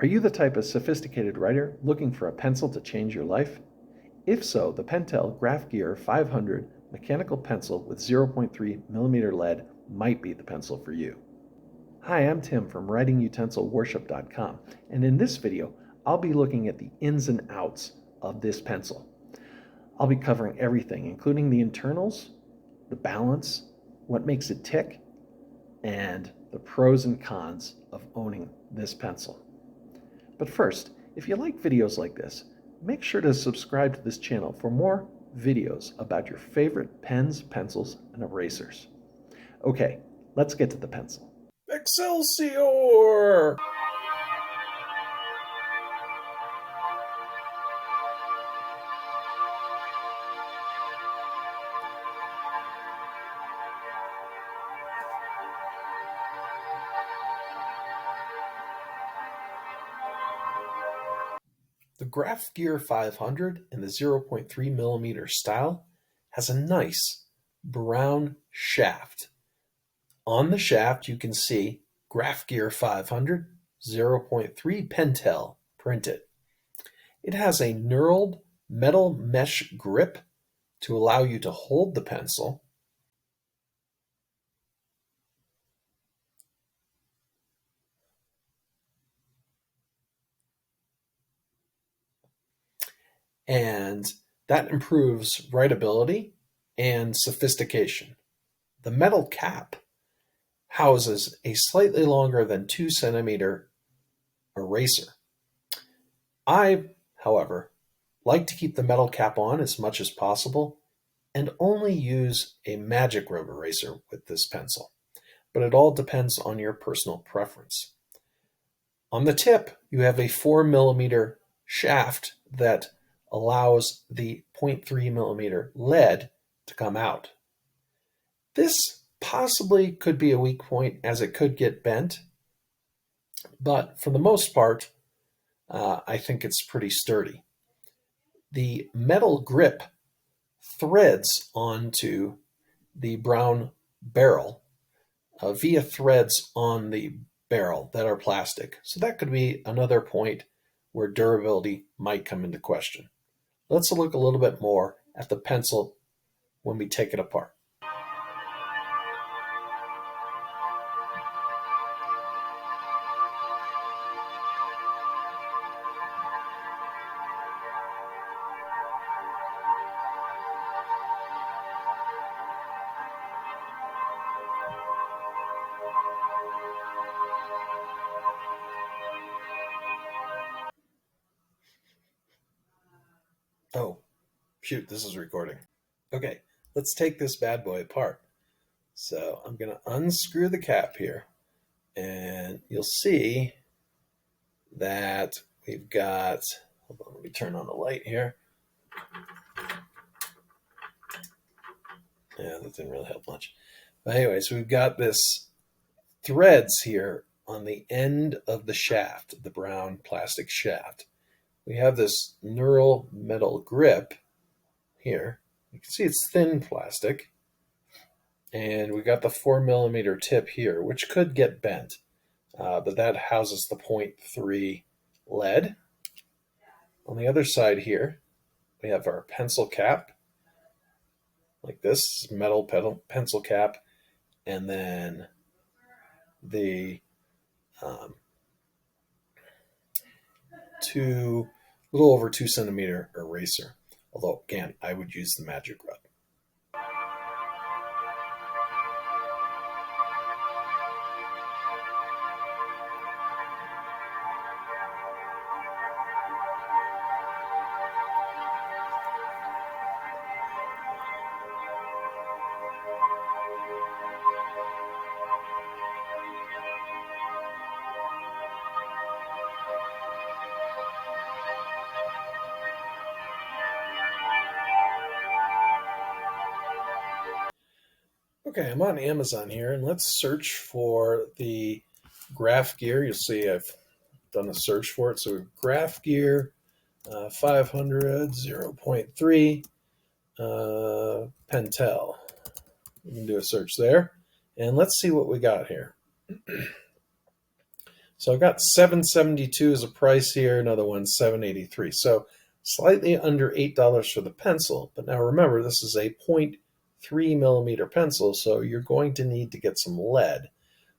Are you the type of sophisticated writer looking for a pencil to change your life? If so, the Pentel GraphGear 500 mechanical pencil with 0.3mm lead might be the pencil for you. Hi, I'm Tim from WritingUtensilWorship.com, and in this video, I'll be looking at the ins and outs of this pencil. I'll be covering everything, including the internals, the balance, what makes it tick, and the pros and cons of owning this pencil. But first, if you like videos like this, make sure to subscribe to this channel for more videos about your favorite pens, pencils, and erasers. Okay, let's get to the pencil. Excelsior! The GraphGear 500 in the 0.3mm style has a nice brown shaft. On the shaft you can see GraphGear 500 0.3 Pentel printed. It has a knurled metal mesh grip to allow you to hold the pencil. And that improves writability and sophistication. The metal cap houses a slightly longer than 2 centimeter eraser. I, however, like to keep the metal cap on as much as possible and only use a magic rub eraser with this pencil, but it all depends on your personal preference. On the tip, you have a 4mm shaft that allows the 0.3mm lead to come out. This possibly could be a weak point as it could get bent, but for the most part, I think it's pretty sturdy. The metal grip threads onto the brown barrel via threads on the barrel that are plastic. So that could be another point where durability might come into question. Let's look a little bit more at the pencil when we take it apart. Oh, shoot, this is recording. Okay, let's take this bad boy apart. So I'm going to unscrew the cap here, and you'll see that we've got, hold on, let me turn on the light here. Yeah, that didn't really help much. But anyway, so we've got this threads here on the end of the shaft, the brown plastic shaft. We have this knurled metal grip here. You can see it's thin plastic. And we got the 4mm tip here, which could get bent, but that houses the 0.3 lead. On the other side here, we have our pencil cap, like this metal pencil cap, and then the little over 2 centimeter eraser. Although again, I would use the magic rub. Okay, I'm on Amazon here, and let's search for the GraphGear. You'll see I've done a search for it. So GraphGear 500 0.3 Pentel. You can do a search there, and let's see what we got here. So I've got 772 as a price here, another one 783. So slightly under $8 for the pencil. But now remember, this is a 0.3 millimeter pencil, so you're going to need to get some lead.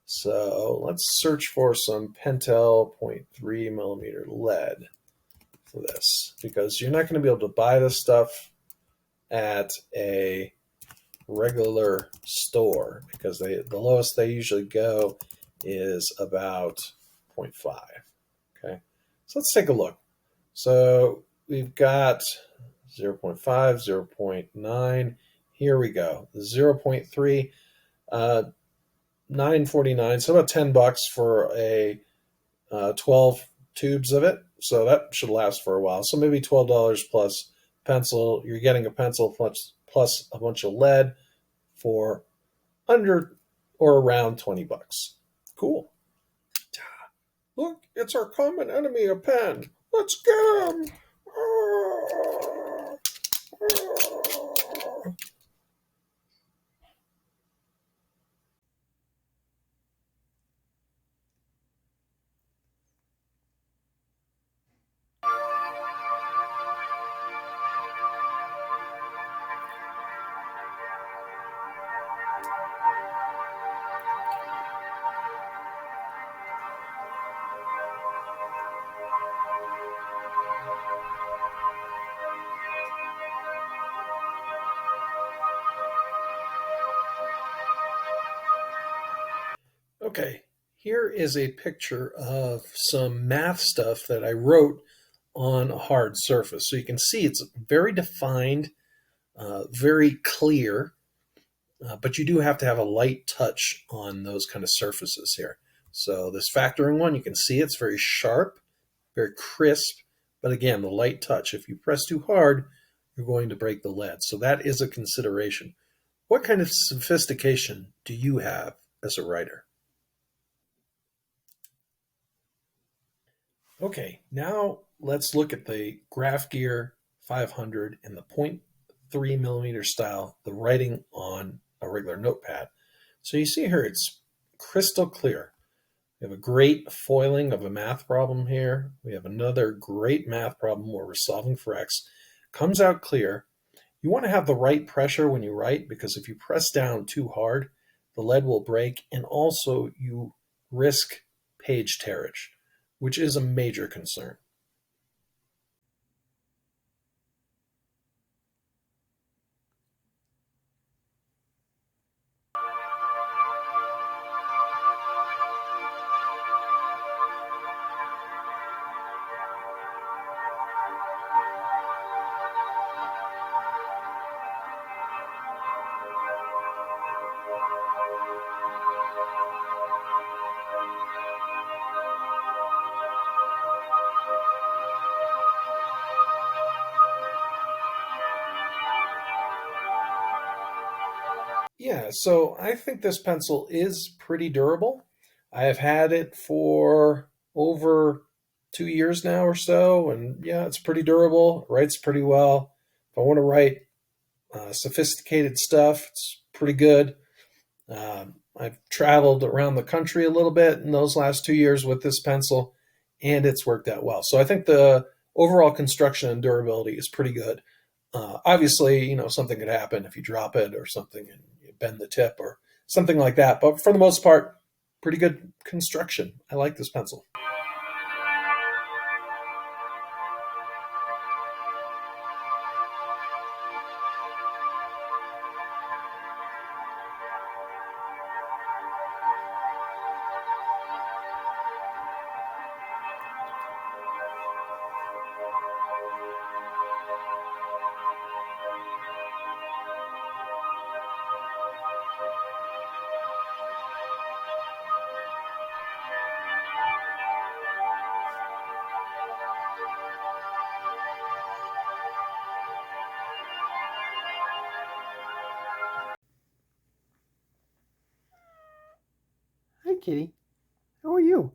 So let's search for some Pentel 0.3 millimeter lead for this, because you're not going to be able to buy this stuff at a regular store, because the lowest they usually go is about 0.5. Okay, so let's take a look. So we've got 0.5, 0.9. Here we go. 0.3, $9.49. So about $10 for a 12 tubes of it. So that should last for a while. So maybe $12 plus pencil. You're getting a pencil plus a bunch of lead for under or around $20. Cool. Look, it's our common enemy, a pen. Let's get him. Okay, here is a picture of some math stuff that I wrote on a hard surface. So you can see it's very defined, very clear, but you do have to have a light touch on those kind of surfaces here. So this factoring one, you can see it's very sharp, very crisp, but again, the light touch. If you press too hard, you're going to break the lead. So that is a consideration. What kind of sophistication do you have as a writer? Okay, now let's look at the GraphGear 500 and the 0.3 millimeter style, the writing on a regular notepad. So you see here, it's crystal clear. We have a great foiling of a math problem here. We have another great math problem where we're solving for x. Comes out clear. You want to have the right pressure when you write, because if you press down too hard, the lead will break, and also you risk page tearage, which is a major concern. Yeah, so I think this pencil is pretty durable. I have had it for over 2 years now or so, and yeah, it's pretty durable, writes pretty well. If I want to write sophisticated stuff, it's pretty good. I've traveled around the country a little bit in those last 2 years with this pencil, and it's worked out well. So I think the overall construction and durability is pretty good. Obviously, something could happen if you drop it or something and you bend the tip or something like that. But for the most part, pretty good construction. I like this pencil. Hi, Kitty. How are you?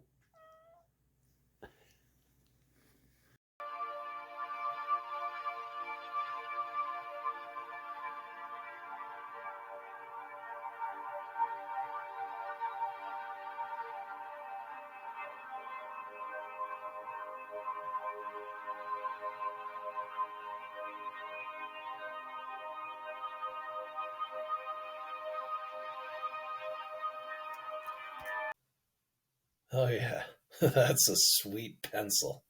Oh, yeah. That's a sweet pencil.